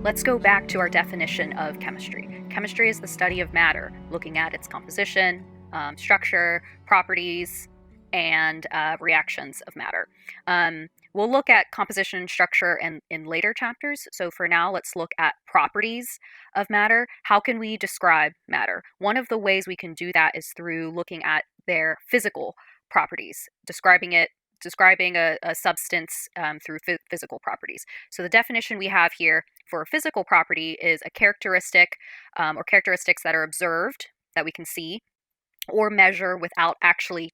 Let's go back to our definition of chemistry. Chemistry is the study of matter, looking at its composition, structure, properties, and reactions of matter. We'll look at composition and structure in later chapters. So for now, let's look at properties of matter. How can we describe matter? One of the ways we can do that is through looking at their physical properties, describing a substance through physical properties. So the definition we have here for a physical property is a characteristic or characteristics that are observed, that we can see, or measure without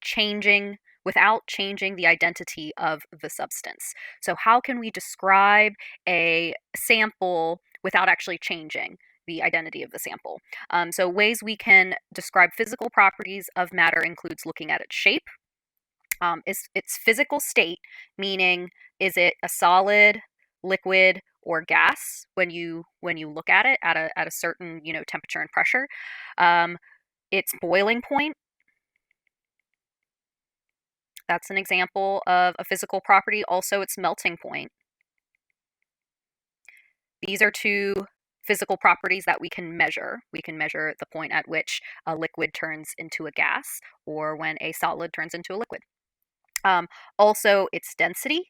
changing the identity of the substance. So how can we describe a sample without actually changing the identity of the sample? So ways we can describe physical properties of matter includes looking at its shape, its physical state, meaning is it a solid, liquid, or gas when you look at it at a certain temperature and pressure. Its boiling point. That's an example of a physical property. Also, its melting point. These are two physical properties that we can measure. We can measure the point at which a liquid turns into a gas or when a solid turns into a liquid. Also, its density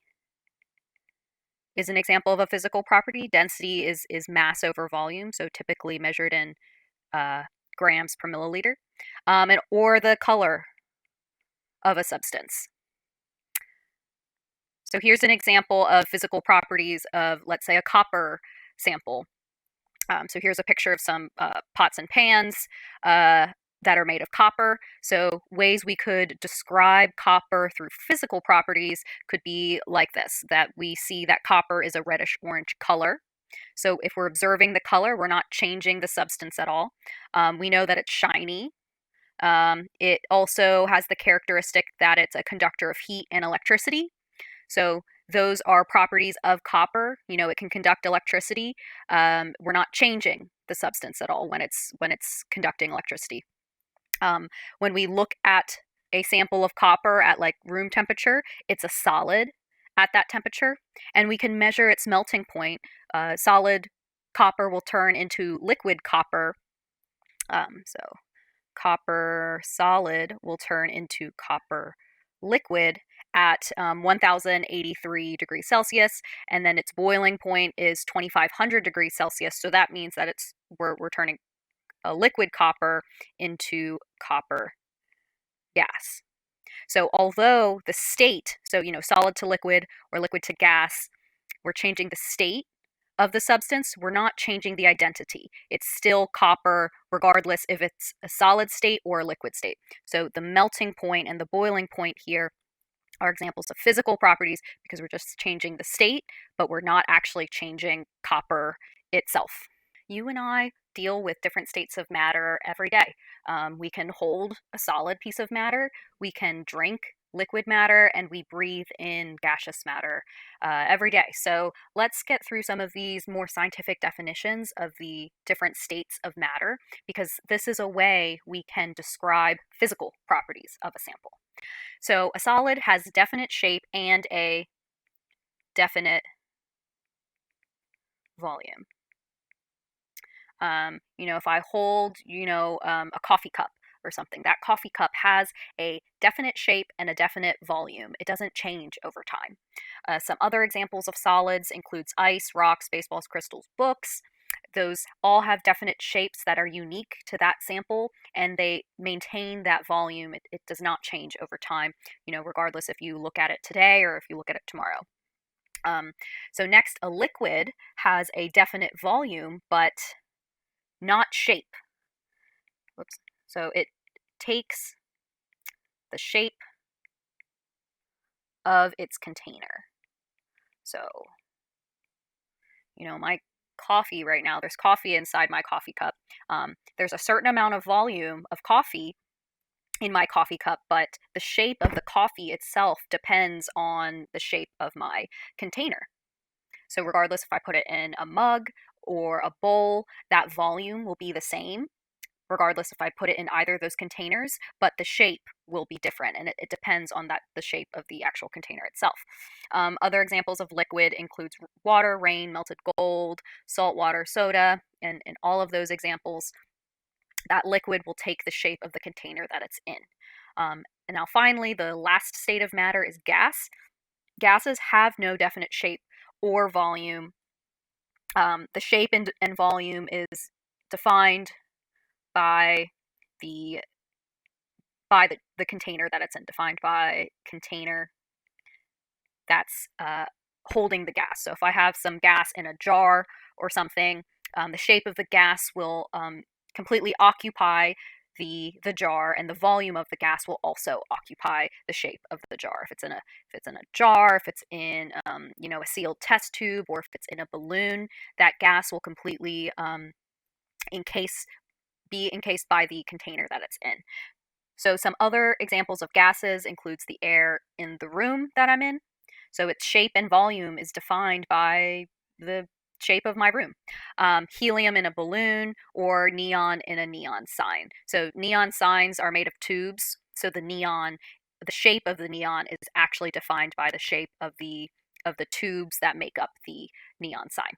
is an example of a physical property. Density is mass over volume, so typically measured in grams per milliliter, or the color of a substance. So here's an example of physical properties of, let's say, a copper sample. So here's a picture of some pots and pans that are made of copper. So ways we could describe copper through physical properties could be like this, that we see that copper is a reddish-orange color. So if we're observing the color, we're not changing the substance at all. We know that it's shiny. It also has the characteristic that it's a conductor of heat and electricity. So those are properties of copper. It can conduct electricity. We're not changing the substance at all when it's conducting electricity. When we look at a sample of copper at like room temperature, it's a solid at that temperature, and we can measure its melting point. Solid copper will turn into liquid copper. So copper solid will turn into copper liquid at 1083 degrees Celsius, and then its boiling point is 2500 degrees Celsius. So that means that we're turning a liquid copper into copper gas. So although the state, solid to liquid or liquid to gas, we're changing the state of the substance, we're not changing the identity. It's still copper regardless if it's a solid state or a liquid state. So the melting point and the boiling point here are examples of physical properties because we're just changing the state, but we're not actually changing copper itself. You and I deal with different states of matter every day. We can hold a solid piece of matter, we can drink liquid matter, and we breathe in gaseous matter every day. So let's get through some of these more scientific definitions of the different states of matter, because this is a way we can describe physical properties of a sample. So a solid has definite shape and a definite volume. If I hold, a coffee cup or something, that coffee cup has a definite shape and a definite volume. It doesn't change over time. Some other examples of solids includes ice, rocks, baseballs, crystals, books. Those all have definite shapes that are unique to that sample, and they maintain that volume. It does not change over time, regardless if you look at it today or if you look at it tomorrow. So next, a liquid has a definite volume, but not shape. Whoops. So it takes the shape of its container. So, my coffee right now, there's coffee inside my coffee cup. There's a certain amount of volume of coffee in my coffee cup, but the shape of the coffee itself depends on the shape of my container. So regardless if I put it in a mug or a bowl, that volume will be the same, regardless if I put it in either of those containers, but the shape will be different, and it depends on the shape of the actual container itself. Other examples of liquid includes water, rain, melted gold, salt water, soda, and in all of those examples, that liquid will take the shape of the container that it's in. And now finally, the last state of matter is gas. Gases have no definite shape or volume. The shape and volume is defined by the the container that it's in, defined by container that's holding the gas. So if I have some gas in a jar or something, the shape of the gas will completely occupy the jar, and the volume of the gas will also occupy the shape of the jar. If it's in a jar, if it's in a sealed test tube, or if it's in a balloon, that gas will completely be encased by the container that it's in. So some other examples of gases includes the air in the room that I'm in. So its shape and volume is defined by the shape of my room. Helium in a balloon, or neon in a neon sign. So neon signs are made of tubes. So the shape of the neon is actually defined by the shape of the tubes that make up the neon sign.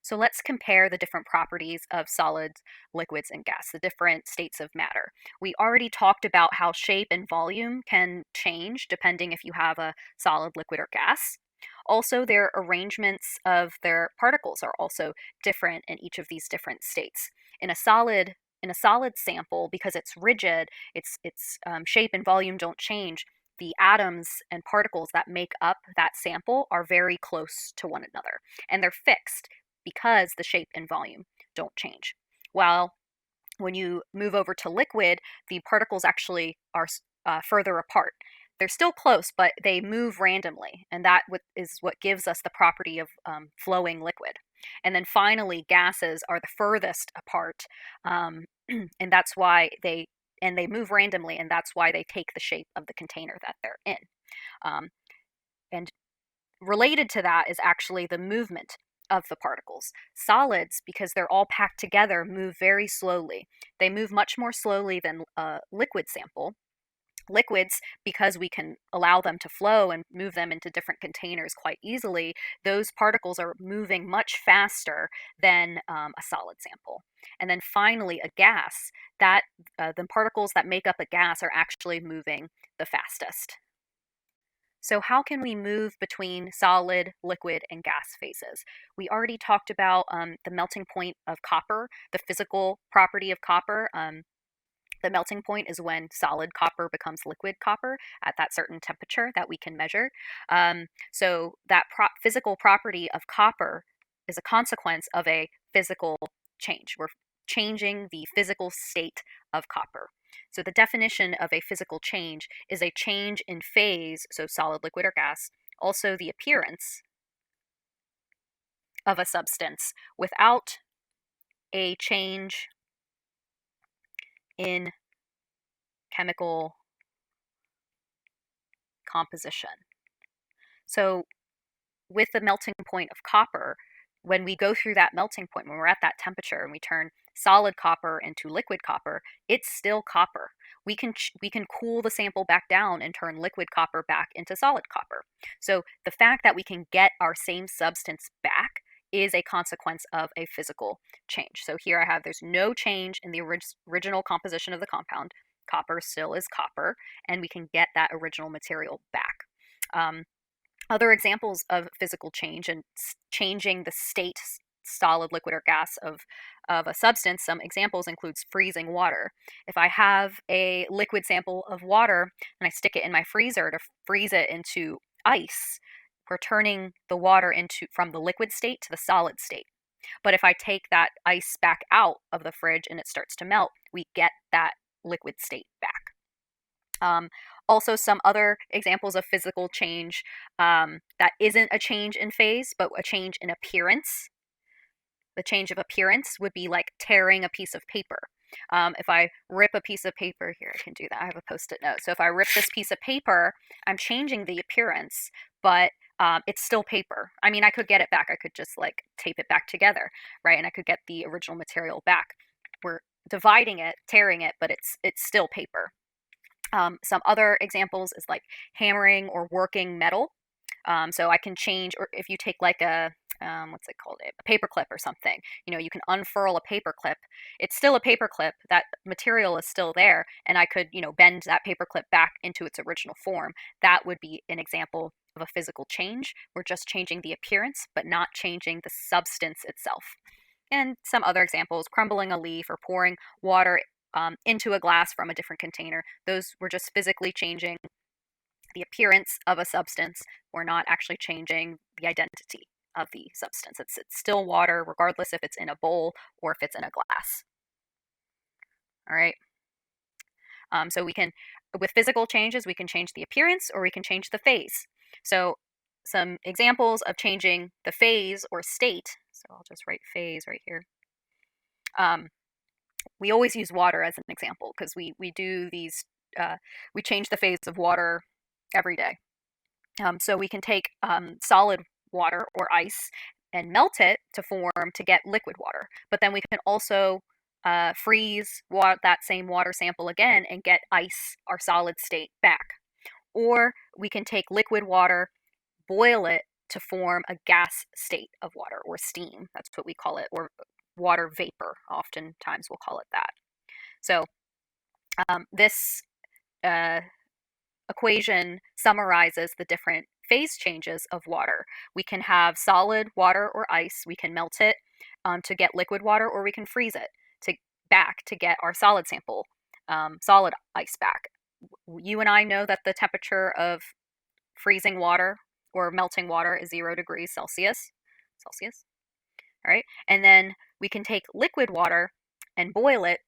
So let's compare the different properties of solids, liquids, and gas, the different states of matter. We already talked about how shape and volume can change depending if you have a solid, liquid, or gas. Also, their arrangements of their particles are also different in each of these different states. In a solid sample, because it's rigid, its shape and volume don't change. The atoms and particles that make up that sample are very close to one another, and they're fixed because the shape and volume don't change. While when you move over to liquid, the particles actually are further apart. They're still close, but they move randomly, and that is what gives us the property of flowing liquid. And then finally, gases are the furthest apart, and that's why they move randomly, and that's why they take the shape of the container that they're in. And related to that is actually the movement of the particles. Solids, because they're all packed together, move very slowly. They move much more slowly than a liquid sample. Liquids, because we can allow them to flow and move them into different containers quite easily, those particles are moving much faster than a solid sample. And then finally, a gas, that the particles that make up a gas are actually moving the fastest. So how can we move between solid, liquid, and gas phases? We already talked about the melting point of copper, the physical property of copper. The melting point is when solid copper becomes liquid copper at that certain temperature that we can measure. So that physical property of copper is a consequence of a physical change. We're changing the physical state of copper. So the definition of a physical change is a change in phase, so solid, liquid, or gas, also the appearance of a substance without a change in chemical composition. So with the melting point of copper, when we go through that melting point, when we're at that temperature and we turn solid copper into liquid copper, it's still copper. We can cool the sample back down and turn liquid copper back into solid copper. So the fact that we can get our same substance back is a consequence of a physical change. So here I have, there's no change in the original composition of the compound. Copper still is copper, and we can get that original material back. Other examples of physical change and changing the state, solid, liquid, or gas of a substance, some examples includes freezing water. If I have a liquid sample of water and I stick it in my freezer to freeze it into ice, we're turning the water from the liquid state to the solid state. But if I take that ice back out of the fridge and it starts to melt, we get that liquid state back. Also, some other examples of physical change that isn't a change in phase, but a change in appearance. The change of appearance would be like tearing a piece of paper. If I rip a piece of paper, here I can do that, I have a post-it note. So if I rip this piece of paper, I'm changing the appearance, but it's still paper. I mean, I could get it back. I could just like tape it back together, right? And I could get the original material back. dividing it, tearing it, but it's still paper. Some other examples is like hammering or working metal. So I can change, or if you take like a what's it called, a paper clip or something, you can unfurl a paper clip. It's still a paper clip. That material is still there, and I could, bend that paper clip back into its original form. That would be an example of a physical change. We're just changing the appearance, but not changing the substance itself. And some other examples, crumbling a leaf or pouring water into a glass from a different container. Those were just physically changing the appearance of a substance. We're not actually changing the identity of the substance. It's still water, regardless if it's in a bowl or if it's in a glass. All right. So with physical changes, we can change the appearance or we can change the phase. So some examples of changing the phase or state. So I'll just write phase right here. We always use water as an example because we do these, we change the phase of water every day. So we can take solid water or ice and melt it to form to get liquid water. But then we can also freeze that same water sample again and get ice, our solid state, back. Or we can take liquid water, boil it to form a gas state of water or steam. That's what we call it, or water vapor. Oftentimes we'll call it that. So this equation summarizes the different phase changes of water. We can have solid water or ice. We can melt it to get liquid water, or we can freeze it to get our solid sample, solid ice back. You and I know that the temperature of freezing water or melting water is 0 degrees Celsius. All right. And then we can take liquid water and boil it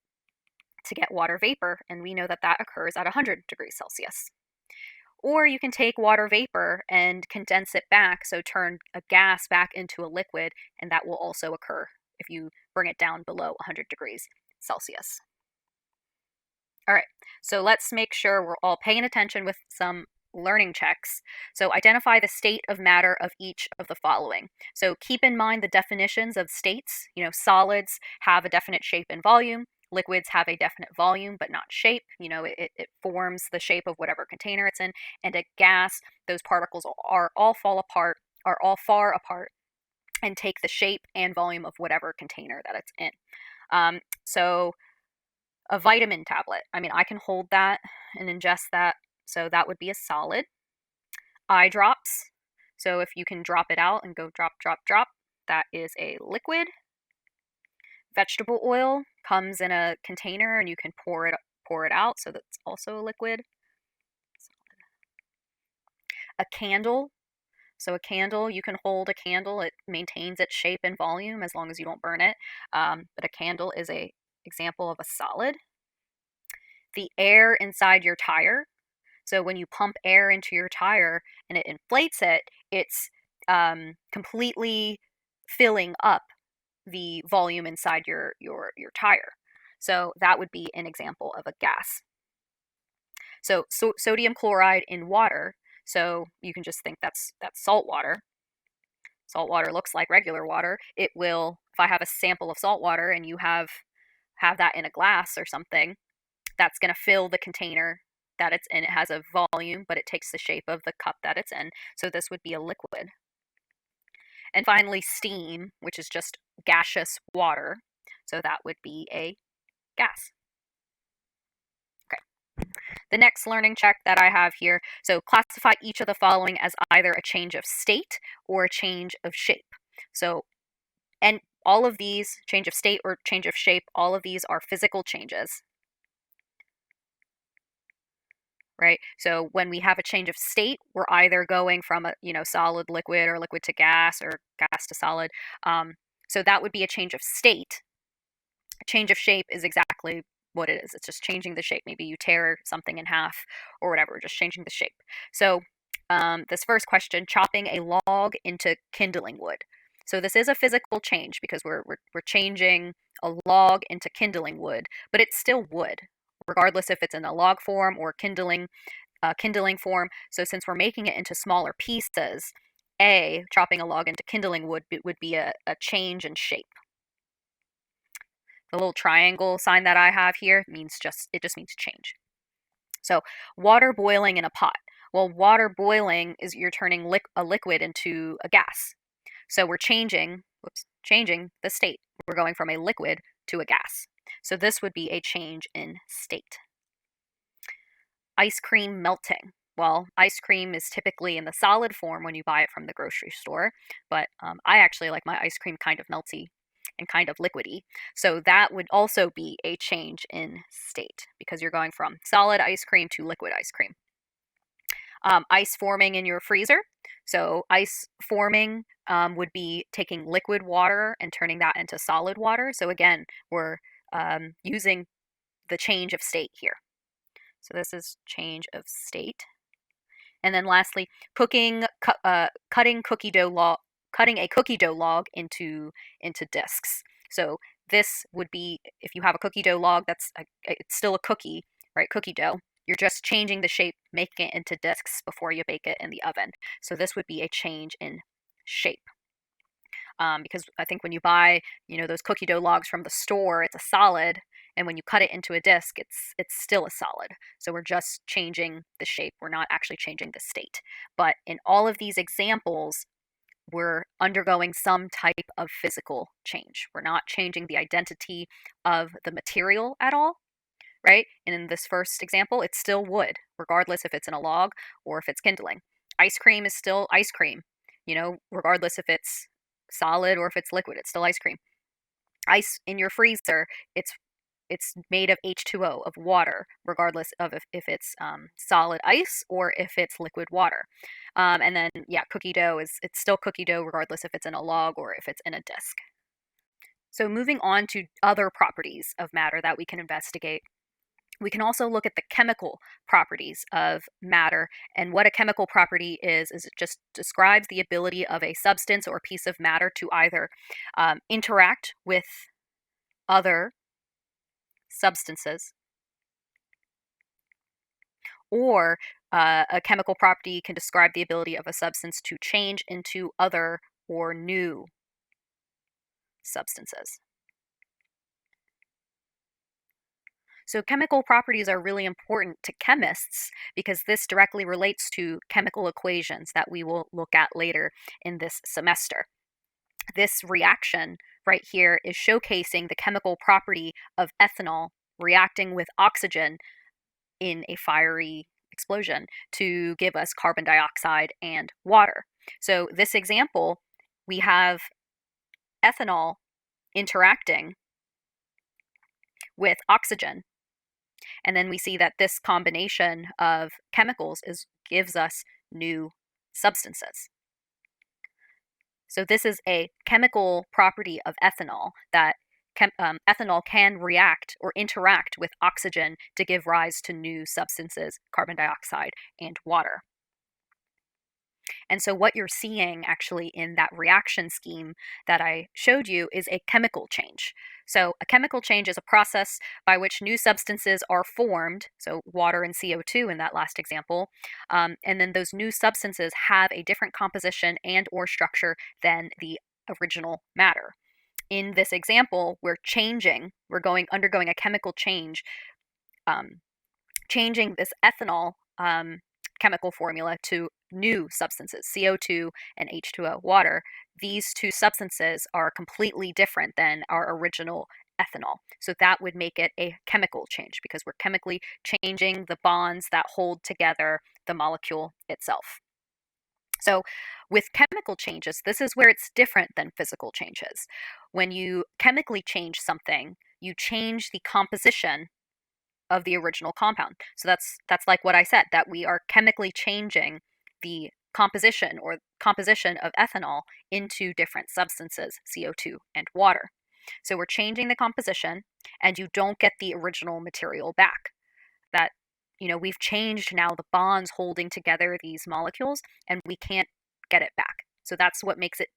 to get water vapor, and we know that that occurs at 100 degrees Celsius. Or you can take water vapor and condense it back, so turn a gas back into a liquid, and that will also occur if you bring it down below 100 degrees Celsius. All right, so let's make sure we're all paying attention with some learning checks. So identify the state of matter of each of the following. So keep in mind the definitions of states. Solids have a definite shape and volume. Liquids have a definite volume but not shape. It forms the shape of whatever container it's in. And a gas, those particles are all far apart and take the shape and volume of whatever container that it's in. So a vitamin tablet, I can hold that and ingest that. So that would be a solid. Eye drops. So if you can drop it out and go drop, drop, drop, that is a liquid. Vegetable oil comes in a container and you can pour it out, so that's also a liquid. A candle. So a candle, you can hold a candle. It maintains its shape and volume as long as you don't burn it. But a candle is a example of a solid. The air inside your tire. So when you pump air into your tire and it inflates it, it's completely filling up the volume inside your tire. So that would be an example of a gas. So sodium chloride in water. So you can just think that's salt water. Salt water looks like regular water. It will, if I have a sample of salt water and you have that in a glass or something, that's going to fill the container that it's in. It has a volume, but it takes the shape of the cup that it's in. So this would be a liquid. And finally, steam, which is just gaseous water. So that would be a gas. Okay. The next learning check that I have here. So classify each of the following as either a change of state or a change of shape. So, and all of these, change of state or change of shape, all of these are physical changes. Right? So when we have a change of state, we're either going from a solid liquid or liquid to gas or gas to solid. So that would be a change of state. A change of shape is exactly what it is. It's just changing the shape. Maybe you tear something in half or whatever, just changing the shape. So this first question, chopping a log into kindling wood. So this is a physical change because we're changing a log into kindling wood, but it's still wood, regardless if it's in a log form or kindling form. So since we're making it into smaller pieces, chopping a log into kindling wood would be a change in shape. The little triangle sign that I have here means it just means change. So water boiling in a pot. Well, water boiling is you're turning a liquid into a gas. So we're changing the state. We're going from a liquid to a gas. So this would be a change in state. Ice cream melting. Well, ice cream is typically in the solid form when you buy it from the grocery store, but I actually like my ice cream kind of melty and kind of liquidy. So that would also be a change in state because you're going from solid ice cream to liquid ice cream. Ice forming in your freezer. So ice forming would be taking liquid water and turning that into solid water. So again, we're using the change of state here. So this is change of state. And then lastly, cutting a cookie dough log into discs. So this would be, if you have a cookie dough log, it's still a cookie, right? Cookie dough. You're just changing the shape, making it into discs before you bake it in the oven. So this would be a change in shape. Because I think when you buy, those cookie dough logs from the store, it's a solid, and when you cut it into a disc, it's still a solid. So we're just changing the shape. We're not actually changing the state. But in all of these examples, we're undergoing some type of physical change. We're not changing the identity of the material at all, right? And in this first example, it's still wood, regardless if it's in a log or if it's kindling. Ice cream is still ice cream, regardless if it's solid or if it's liquid, it's still ice cream. Ice in your freezer, it's made of H2O, of water, regardless of if it's solid ice or if it's liquid water. And then, yeah, cookie dough it's still cookie dough, regardless if it's in a log or if it's in a disc. So moving on to other properties of matter that we can investigate. We can also look at the chemical properties of matter. And what a chemical property is it just describes the ability of a substance or piece of matter to either interact with other substances, or a chemical property can describe the ability of a substance to change into other or new substances. So chemical properties are really important to chemists because this directly relates to chemical equations that we will look at later in this semester. This reaction right here is showcasing the chemical property of ethanol reacting with oxygen in a fiery explosion to give us carbon dioxide and water. So this example, we have ethanol interacting with oxygen. And then we see that this combination of chemicals gives us new substances. So this is a chemical property of ethanol that ethanol can react or interact with oxygen to give rise to new substances, carbon dioxide and water. And so what you're seeing actually in that reaction scheme that I showed you is a chemical change. So a chemical change is a process by which new substances are formed, so water and CO2 in that last example, and then those new substances have a different composition and or structure than the original matter. In this example, we're undergoing a chemical change, changing this ethanol chemical formula to new substances, CO2 and H2O, water. These two substances are completely different than our original ethanol. So that would make it a chemical change because we're chemically changing the bonds that hold together the molecule itself. So with chemical changes, this is where it's different than physical changes. When you chemically change something, you change the composition of the original compound. So that's like what I said, that we are chemically changing the composition of ethanol into different substances, CO2 and water. So we're changing the composition and you don't get the original material back. That we've changed now the bonds holding together these molecules and we can't get it back. So that's what makes it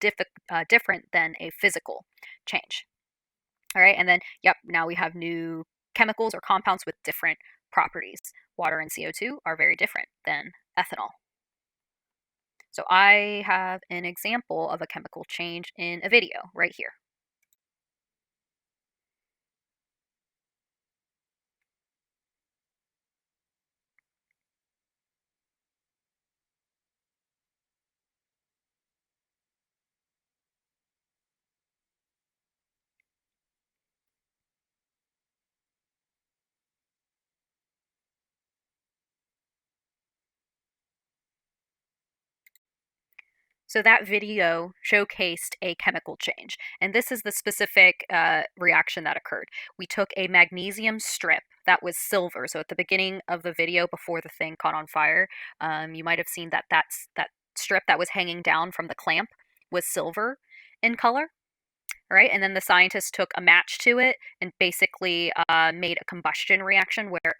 different than a physical change. All right, and then, yep, now we have new chemicals or compounds with different properties. Water and CO2 are very different than ethanol. So I have an example of a chemical change in a video right here. So that video showcased a chemical change, and this is the specific reaction that occurred. We took a magnesium strip that was silver. So at the beginning of the video, before the thing caught on fire, you might have seen that strip that was hanging down from the clamp was silver in color. Right, and then the scientists took a match to it and basically made a combustion reaction where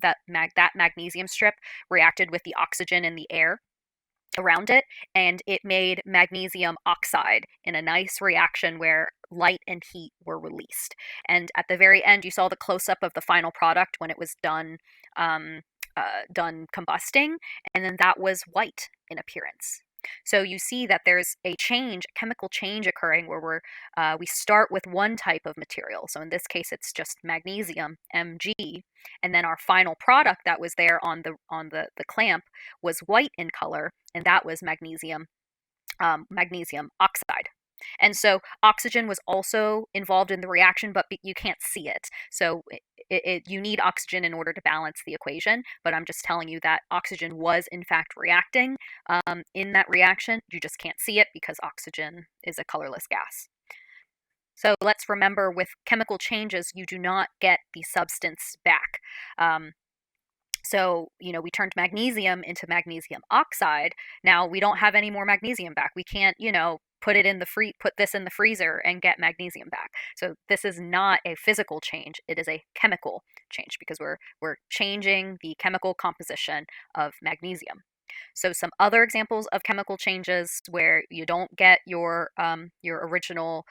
that magnesium strip reacted with the oxygen in the air around it, and it made magnesium oxide in a nice reaction where light and heat were released. And at the very end, you saw the close up of the final product when it was um, done combusting, and then that was white in appearance. So you see that there's a change, a chemical change occurring where we start with one type of material. So in this case, it's just magnesium, Mg, and then our final product that was there on the clamp was white in color, and that was magnesium oxide. And so oxygen was also involved in the reaction, but you can't see it. So you need oxygen in order to balance the equation. But I'm just telling you that oxygen was in fact reacting in that reaction. You just can't see it because oxygen is a colorless gas. So let's remember, with chemical changes, you do not get the substance back. So, we turned magnesium into magnesium oxide. Now we don't have any more magnesium back. We can't, put this in the freezer and get magnesium back. So this is not a physical change. It is a chemical change because we're changing the chemical composition of magnesium. So some other examples of chemical changes where you don't get your original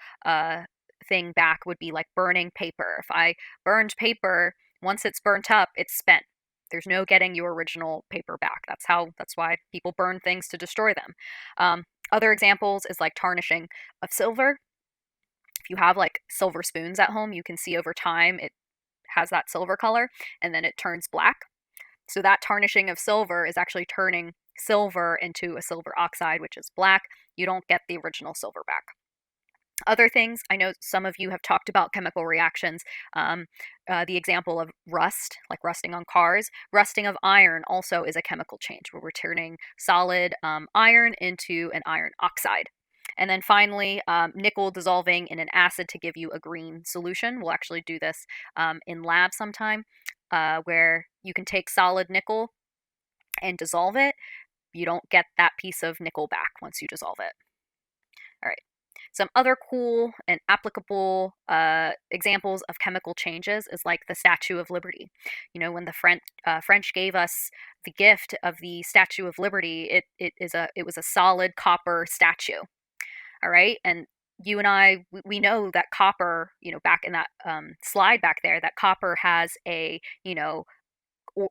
thing back would be like burning paper. If I burned paper, once it's burnt up, it's spent. There's no getting your original paper back. That's why people burn things to destroy them. Other examples is like tarnishing of silver. If you have like silver spoons at home, you can see over time it has that silver color and then it turns black. So that tarnishing of silver is actually turning silver into a silver oxide, which is black. You don't get the original silver back. Other things, I know some of you have talked about chemical reactions. The example of rust, like rusting on cars. Rusting of iron also is a chemical change where we're turning solid iron into an iron oxide. And then finally, nickel dissolving in an acid to give you a green solution. We'll actually do this in lab sometime, where you can take solid nickel and dissolve it. You don't get that piece of nickel back once you dissolve it. All right. Some other cool and applicable examples of chemical changes is like the Statue of Liberty. When the French gave us the gift of the Statue of Liberty, it was a solid copper statue. All right, and you and I, we know that copper, back in that slide back there, that copper has a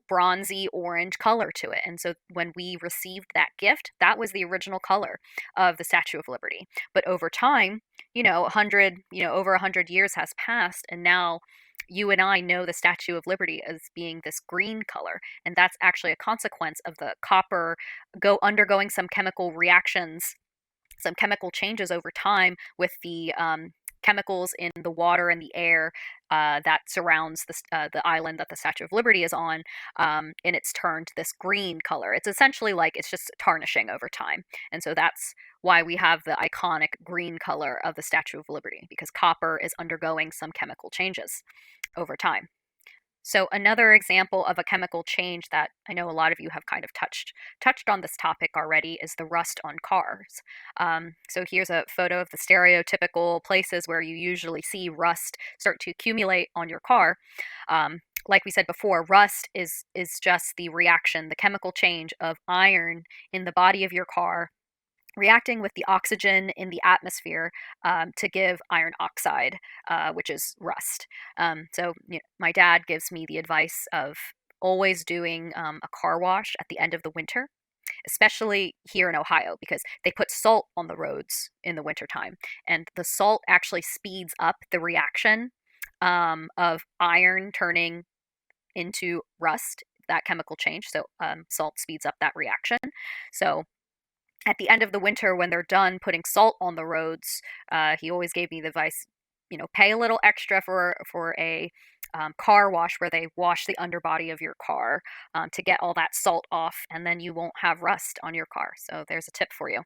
bronzy orange color to it. And so when we received that gift, that was the original color of the Statue of Liberty. But over time, over 100 years has passed, and now you and I know the Statue of Liberty as being this green color, and that's actually a consequence of the copper undergoing some chemical reactions, some chemical changes over time with the chemicals in the water and the air that surrounds the island that the Statue of Liberty is on, and it's turned this green color. It's essentially like it's just tarnishing over time, and so that's why we have the iconic green color of the Statue of Liberty, because copper is undergoing some chemical changes over time. So another example of a chemical change that I know a lot of you have kind of touched on this topic already is the rust on cars. So here's a photo of the stereotypical places where you usually see rust start to accumulate on your car. Like we said before, rust is just the reaction, the chemical change of iron in the body of your car reacting with the oxygen in the atmosphere to give iron oxide, which is rust. So my dad gives me the advice of always doing a car wash at the end of the winter, especially here in Ohio, because they put salt on the roads in the wintertime. And the salt actually speeds up the reaction of iron turning into rust, that chemical change. So salt speeds up that reaction. So at the end of the winter, when they're done putting salt on the roads, he always gave me the advice, pay a little extra for a car wash where they wash the underbody of your car to get all that salt off, and then you won't have rust on your car. So there's a tip for you.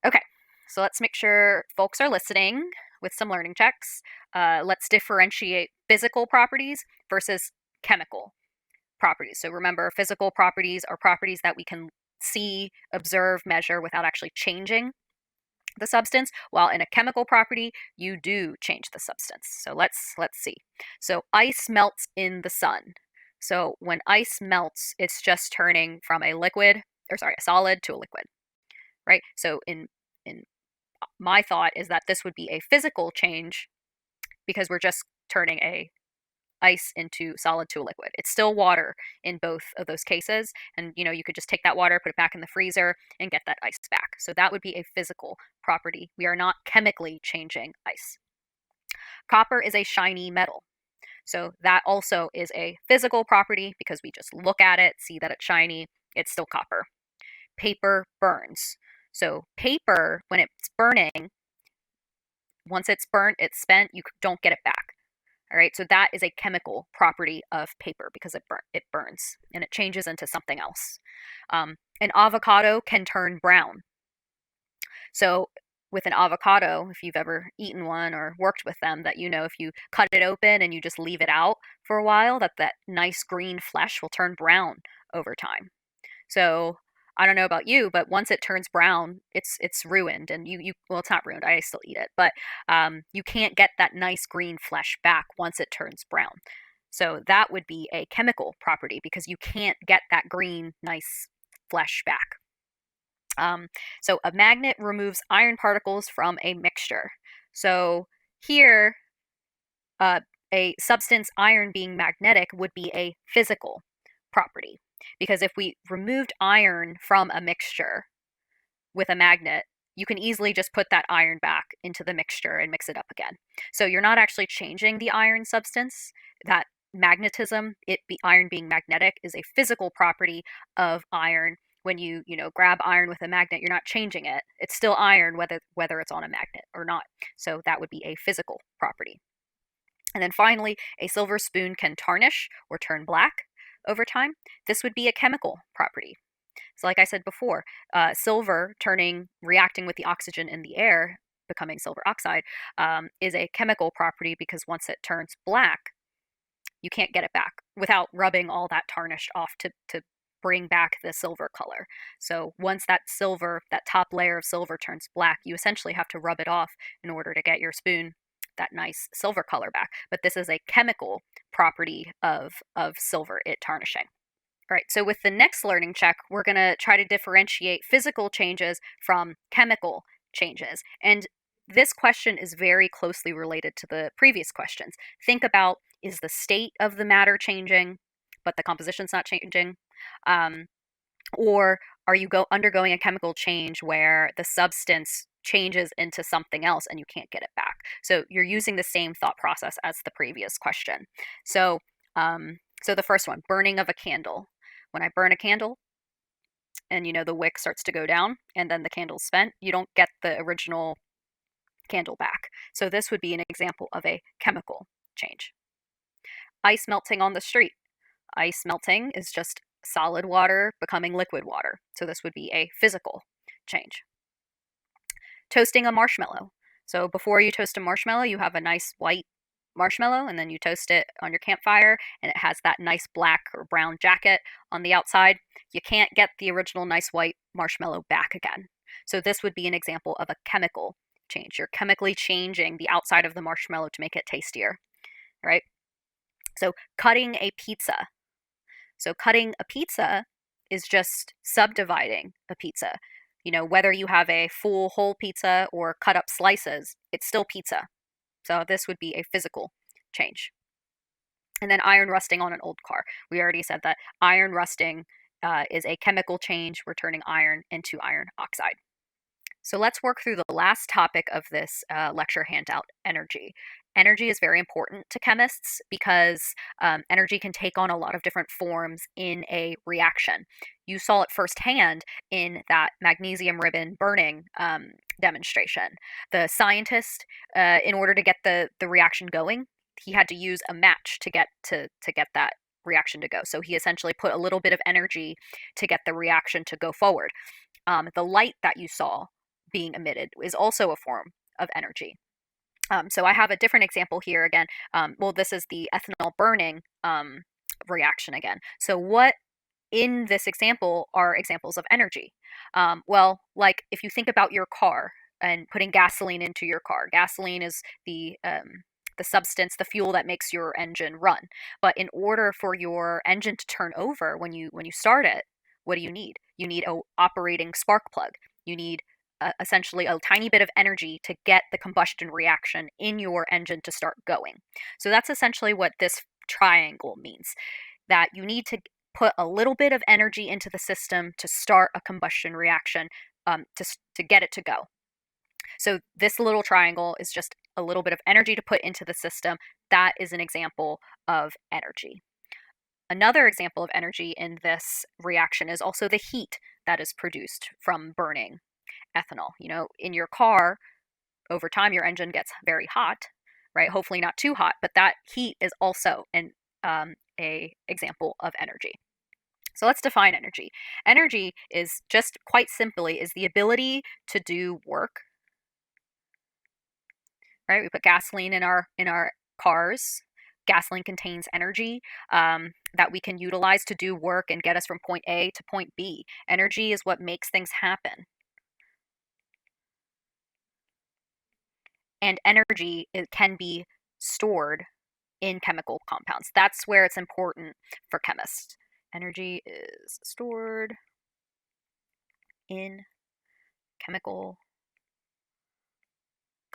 Okay, so let's make sure folks are listening with some learning checks. Let's differentiate physical properties versus chemical properties. So remember, physical properties are properties that we can see, observe, measure without actually changing the substance, while in a chemical property, you do change the substance. So let's see. So ice melts in the sun. So when ice melts, it's just turning from a solid to a liquid, right? So in my thought is that this would be a physical change because we're just turning a ice into solid to a liquid. It's still water in both of those cases, and you could just take that water, put it back in the freezer, and get that ice back. So that would be a physical property. We are not chemically changing ice. Copper is a shiny metal. So that also is a physical property because we just look at it, see that it's shiny, it's still copper. Paper burns. So paper, when it's burning, once it's burnt, it's spent, you don't get it back. All right, so that is a chemical property of paper because it burns and it changes into something else. An avocado can turn brown. So with an avocado, if you've ever eaten one or worked with them, that if you cut it open and you just leave it out for a while, that nice green flesh will turn brown over time. So I don't know about you, but once it turns brown, it's ruined, and well, it's not ruined. I still eat it, but you can't get that nice green flesh back once it turns brown. So that would be a chemical property because you can't get that green nice flesh back. So a magnet removes iron particles from a mixture. So here, a substance, iron being magnetic, would be a physical property. Because if we removed iron from a mixture with a magnet, you can easily just put that iron back into the mixture and mix it up again. So you're not actually changing the iron substance. That magnetism, iron being magnetic, is a physical property of iron. When you grab iron with a magnet, you're not changing it. It's still iron whether it's on a magnet or not. So that would be a physical property. And then finally, a silver spoon can tarnish or turn black over time. This would be a chemical property. So like I said before, silver reacting with the oxygen in the air, becoming silver oxide, is a chemical property because once it turns black, you can't get it back without rubbing all that tarnish off to bring back the silver color. So once that top layer of silver turns black, you essentially have to rub it off in order to get your spoon that nice silver color back. But this is a chemical property of silver, it tarnishing. All right, so with the next learning check, we're going to try to differentiate physical changes from chemical changes. And this question is very closely related to the previous questions. Think about, is the state of the matter changing, but the composition's not changing? Or are you undergoing a chemical change where the substance changes into something else and you can't get it back? So you're using the same thought process as the previous question. So the first one, burning of a candle. When I burn a candle and the wick starts to go down and then the candle's spent, you don't get the original candle back. So this would be an example of a chemical change. Ice melting on the street. Ice melting is just solid water becoming liquid water. So this would be a physical change. Toasting a marshmallow. So before you toast a marshmallow, you have a nice white marshmallow, and then you toast it on your campfire, and it has that nice black or brown jacket on the outside. You can't get the original nice white marshmallow back again. So this would be an example of a chemical change. You're chemically changing the outside of the marshmallow to make it tastier, right? So cutting a pizza. So cutting a pizza is just subdividing a pizza. Whether you have a full whole pizza or cut up slices, it's still pizza. So this would be a physical change. And then iron rusting on an old car. We already said that iron rusting is a chemical change. We're turning iron into iron oxide. So let's work through the last topic of this lecture handout, energy. Energy is very important to chemists because energy can take on a lot of different forms in a reaction. You saw it firsthand in that magnesium ribbon burning demonstration. The scientist, in order to get the reaction going, he had to use a match to get that reaction to go. So he essentially put a little bit of energy to get the reaction to go forward. The light that you saw being emitted is also a form of energy. So I have a different example here again. Well, this is the ethanol burning reaction again. So what in this example are examples of energy? Well, like if you think about your car and putting gasoline into your car, gasoline is the substance, the fuel that makes your engine run. But in order for your engine to turn over when you start it, what do you need? You need a operating spark plug. You need essentially a tiny bit of energy to get the combustion reaction in your engine to start going. So that's essentially what this triangle means, that you need to put a little bit of energy into the system to start a combustion reaction, to get it to go. So this little triangle is just a little bit of energy to put into the system. That is an example of energy. Another example of energy in this reaction is also the heat that is produced from burning ethanol. In your car, over time, your engine gets very hot, right? Hopefully not too hot, but that heat is also a example of energy. So let's define energy. Energy is just quite simply is the ability to do work, right? We put gasoline in our cars. Gasoline contains energy that we can utilize to do work and get us from point A to point B. Energy is what makes things happen. And energy, it can be stored in chemical compounds. That's where it's important for chemists. Energy is stored in chemical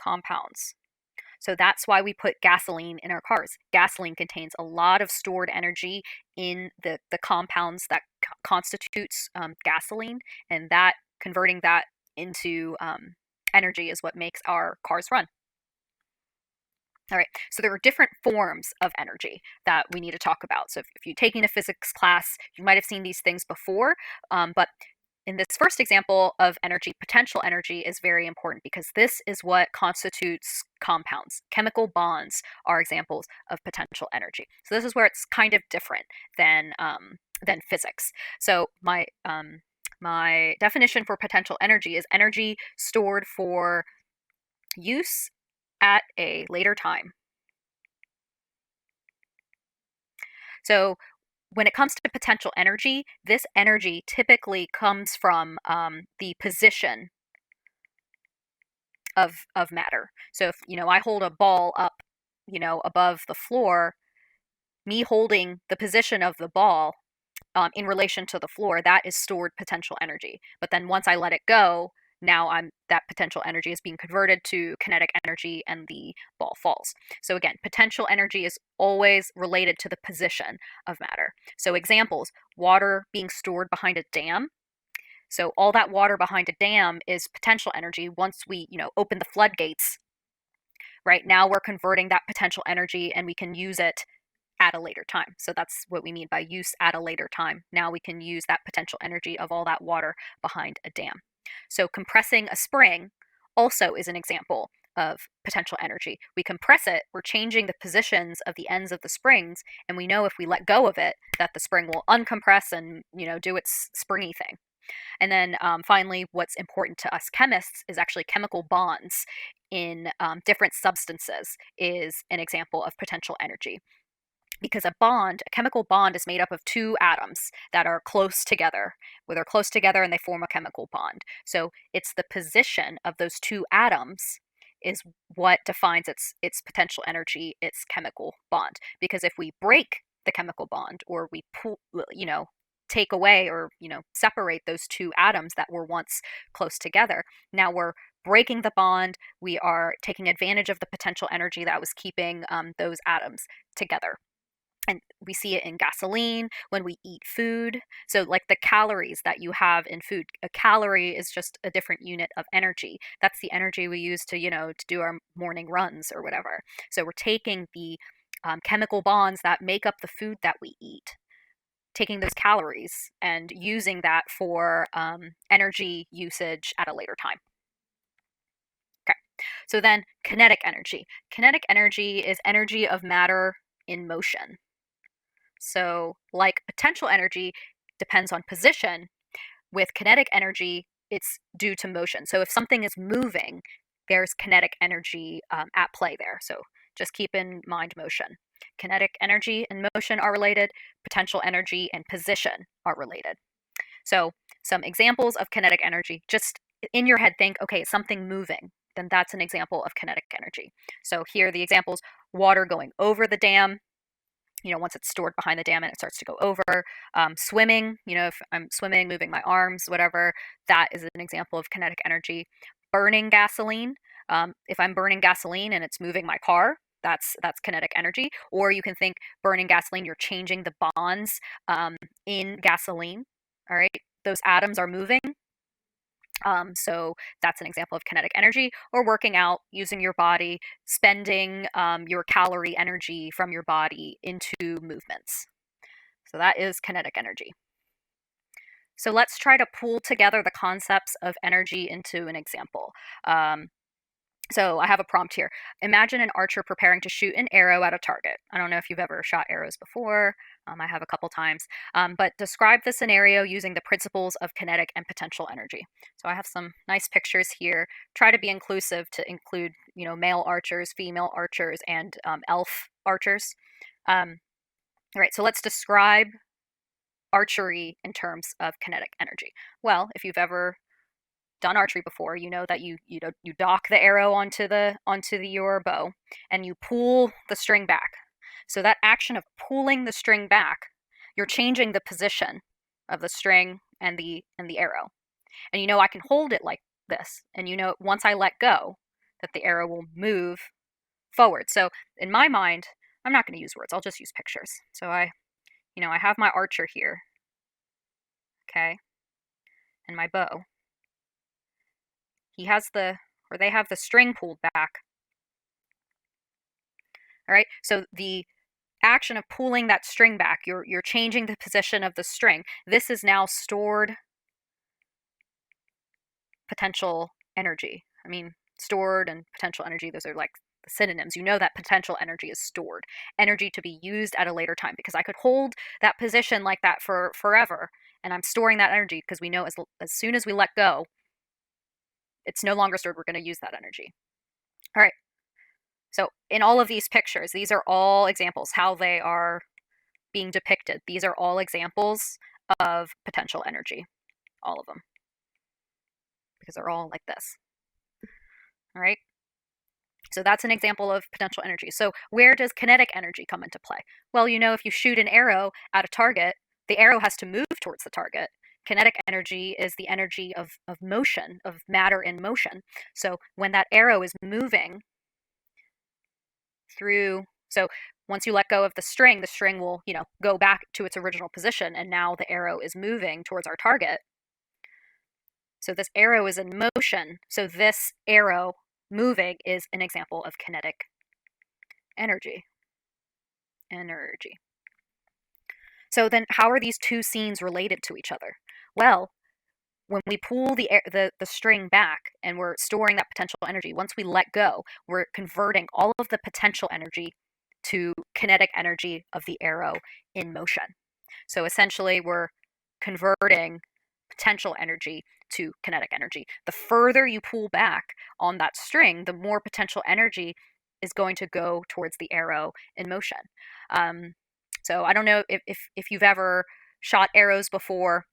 compounds. So that's why we put gasoline in our cars. Gasoline contains a lot of stored energy in the compounds that constitutes gasoline, and that converting that into energy is what makes our cars run. All right, so there are different forms of energy that we need to talk about. So if you're taking a physics class, you might have seen these things before, but in this first example of energy, potential energy is very important because this is what constitutes compounds. Chemical bonds are examples of potential energy. So this is where it's kind of different than physics. So my definition for potential energy is energy stored for use at a later time. So when it comes to potential energy, this energy typically comes from the position of matter. So if I hold a ball up, above the floor, me holding the position of the ball in relation to the floor, that is stored potential energy. But then once I let it go, now that potential energy is being converted to kinetic energy and the ball falls. So again, potential energy is always related to the position of matter. So examples, water being stored behind a dam. So all that water behind a dam is potential energy. Once we, open the floodgates, right now we're converting that potential energy and we can use it at a later time. So that's what we mean by use at a later time. Now we can use that potential energy of all that water behind a dam. So compressing a spring also is an example of potential energy. We compress it, we're changing the positions of the ends of the springs, and we know if we let go of it that the spring will uncompress and do its springy thing. And then finally, what's important to us chemists is actually chemical bonds in different substances is an example of potential energy. Because a chemical bond is made up of two atoms that are close together. Well, they're close together and they form a chemical bond. So it's the position of those two atoms is what defines its potential energy, its chemical bond. Because if we break the chemical bond or we take away or separate those two atoms that were once close together, now we're breaking the bond. We are taking advantage of the potential energy that was keeping those atoms together. And we see it in gasoline when we eat food. So like the calories that you have in food, a calorie is just a different unit of energy. That's the energy we use to do our morning runs or whatever. So we're taking the chemical bonds that make up the food that we eat, taking those calories and using that for energy usage at a later time. Okay, so then kinetic energy. Kinetic energy is energy of matter in motion. So like potential energy depends on position, with kinetic energy, it's due to motion. So if something is moving, there's kinetic energy at play there. So just keep in mind motion. Kinetic energy and motion are related. Potential energy and position are related. So some examples of kinetic energy, just in your head think, okay, something moving, then that's an example of kinetic energy. So here are the examples: water going over the dam, once it's stored behind the dam and it starts to go over. Swimming, if I'm swimming, moving my arms, whatever, that is an example of kinetic energy. Burning gasoline, if I'm burning gasoline and it's moving my car, that's kinetic energy. Or you can think burning gasoline, you're changing the bonds in gasoline. All right, those atoms are moving. So that's an example of kinetic energy. Or working out, using your body, spending your calorie energy from your body into movements. So that is kinetic energy. So let's try to pull together the concepts of energy into an example. So I have a prompt here. Imagine an archer preparing to shoot an arrow at a target. I don't know if you've ever shot arrows before. I have a couple times. But describe the scenario using the principles of kinetic and potential energy. So I have some nice pictures here. Try to be inclusive to include, male archers, female archers, and elf archers. All right, so let's describe archery in terms of kinetic energy. Well, if you've ever done archery before, you know that you dock the arrow onto your bow and you pull the string back. So that action of pulling the string back, you're changing the position of the string and the arrow. And I can hold it like this, and once I let go, that the arrow will move forward. So in my mind, I'm not going to use words. I'll just use pictures. So I have my archer here, okay, and my bow. They have the string pulled back. All right, so the action of pulling that string back, you're changing the position of the string. This is now stored potential energy. I mean, stored and potential energy, those are like synonyms. You know that potential energy is stored, energy to be used at a later time, because I could hold that position like that for forever, and I'm storing that energy because we know as soon as we let go, it's no longer stored. We're going to use that energy. All right. So in all of these pictures, these are all examples, how they are being depicted. These are all examples of potential energy, all of them, because they're all like this. All right. So that's an example of potential energy. So where does kinetic energy come into play? Well, if you shoot an arrow at a target, the arrow has to move towards the target. Kinetic energy is the energy of motion, of matter in motion. So when that arrow is moving through, so once you let go of the string will, go back to its original position, and now the arrow is moving towards our target. So this arrow is in motion. So this arrow moving is an example of kinetic energy. So then how are these two scenes related to each other? Well, when we pull the string back and we're storing that potential energy, once we let go, we're converting all of the potential energy to kinetic energy of the arrow in motion. So essentially, we're converting potential energy to kinetic energy. The further you pull back on that string, the more potential energy is going to go towards the arrow in motion. So I don't know if you've ever shot arrows before,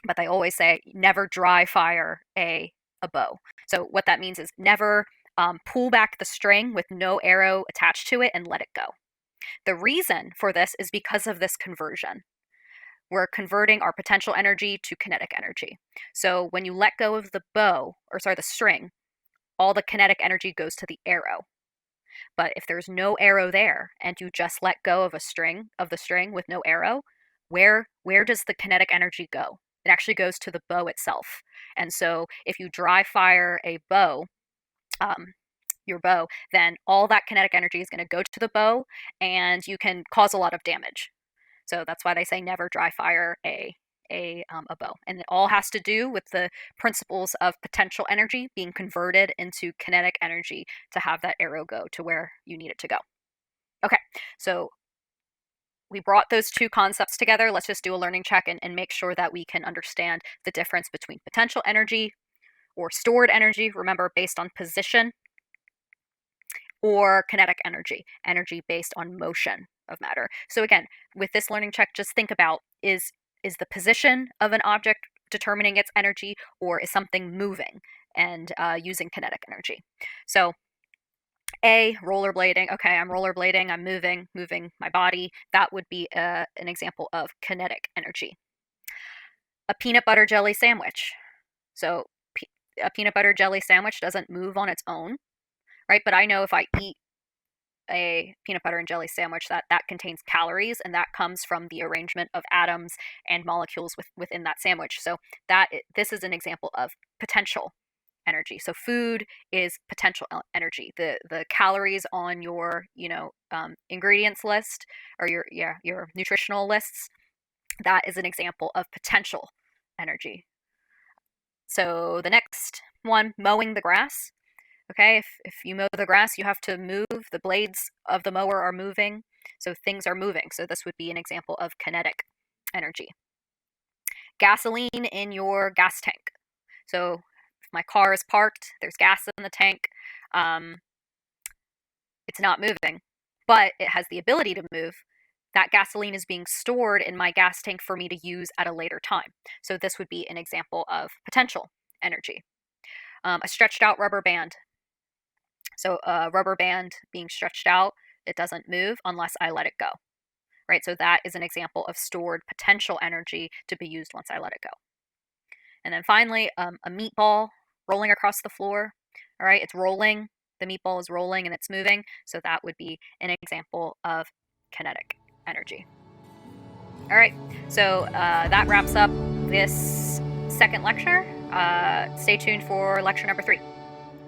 but they always say never dry fire a bow. So what that means is never pull back the string with no arrow attached to it and let it go. The reason for this is because of this conversion. We're converting our potential energy to kinetic energy. So when you let go of the string, all the kinetic energy goes to the arrow. But if there's no arrow there and you just let go of the string with no arrow, where does the kinetic energy go? It actually goes to the bow itself. And so if you dry fire a bow, your bow, then all that kinetic energy is going to go to the bow, and you can cause a lot of damage. So that's why they say never dry fire a bow. And it all has to do with the principles of potential energy being converted into kinetic energy to have that arrow go to where you need it to go. Okay, so we brought those two concepts together. Let's just do a learning check and make sure that we can understand the difference between potential energy or stored energy, remember, based on position, or kinetic energy, energy based on motion of matter. So again, with this learning check, just think about is the position of an object determining its energy, or is something moving and using kinetic energy? So A, rollerblading. Okay, I'm rollerblading, I'm moving my body. That would be an example of kinetic energy. A peanut butter jelly sandwich. So a peanut butter jelly sandwich doesn't move on its own, right? But I know if I eat a peanut butter and jelly sandwich that contains calories, and that comes from the arrangement of atoms and molecules within that sandwich. So this is an example of potential energy. So food is potential energy. The calories on your ingredients list, or your nutritional lists, that is an example of potential energy. So the next one, mowing the grass. Okay, if you mow the grass, you have to move. The blades of the mower are moving, so things are moving. So this would be an example of kinetic energy. Gasoline in your gas tank. So if my car is parked, there's gas in the tank. It's not moving, but it has the ability to move. That gasoline is being stored in my gas tank for me to use at a later time. So this would be an example of potential energy. A stretched out rubber band. So a rubber band being stretched out, it doesn't move unless I let it go, right? So that is an example of stored potential energy to be used once I let it go. And then finally, a meatball rolling across the floor. All right, it's rolling. The meatball is rolling and it's moving. So that would be an example of kinetic energy. All right, so that wraps up this second lecture. Stay tuned for lecture number 3.